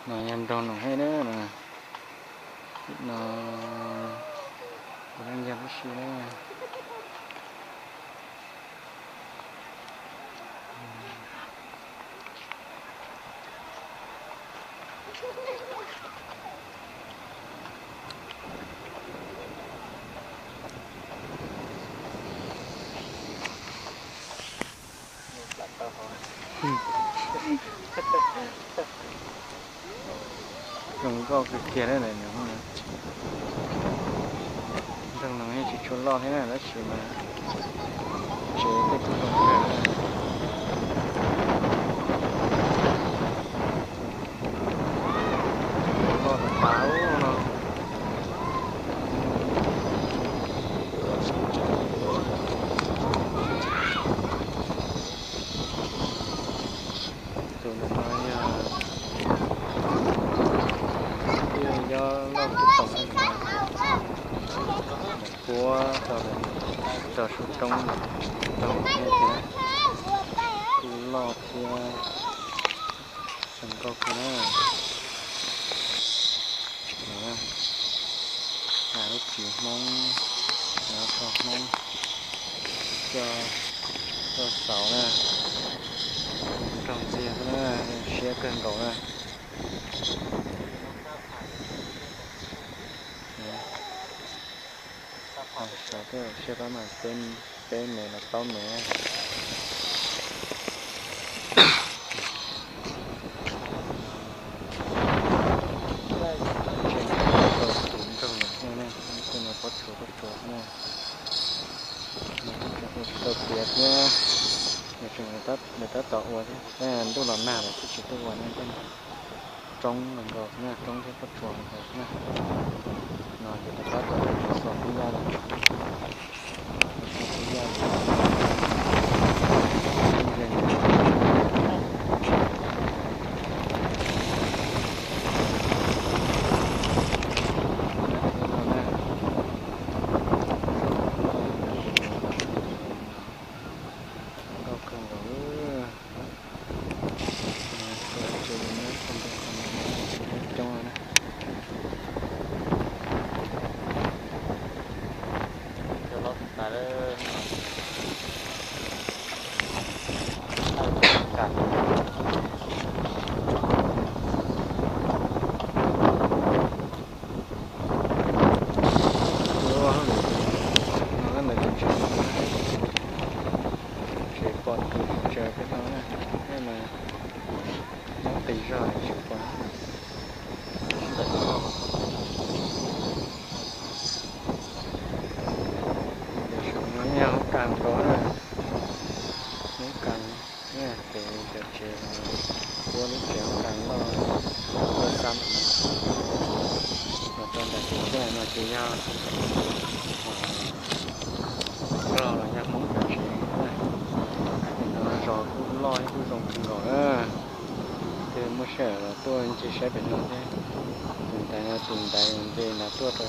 nó nhăn tròn nó hay nữa nè, nó đang nhăn cái gì nữa. Đừng có cái kia đấy này nữa nè, đừng nói chỉ cho lo thế này đó chỉ mà chế cái thứ đồ này lo là pháo nó tụi nó nói do lo cái tổng này của tờ số trong tổng như thế cứ lo thì chẳng có cái nào lúc chịu mong cho mong cho sáu nè trong gì nữa xe cần cầu nè sáu cái xe đó mà tên này là tao mẹ có chỗ nè, tao tiệt nha, người ta tỏ qua thế, cái tôi làm nào thì chỉ tôi qua nên cái trong mình rồi nha, trong cái có chỗ rồi nha, rồi thì ta tỏ sọt đi ra rồi, chờ cái đó này, cái mà nó tỉ rồi chịu quá. Để xuống nó nhau càng có rồi, nó càng nha, để chế cua nó kéo càng lo xăm, mà toàn là cái mà chỉ nhau, rồi là nhau không phải chế này. Rồi cũng lo cái dòng kinh gọi thì mua xe là tôi chỉ sẽ bị nó thế tụi ta thì là tôi thôi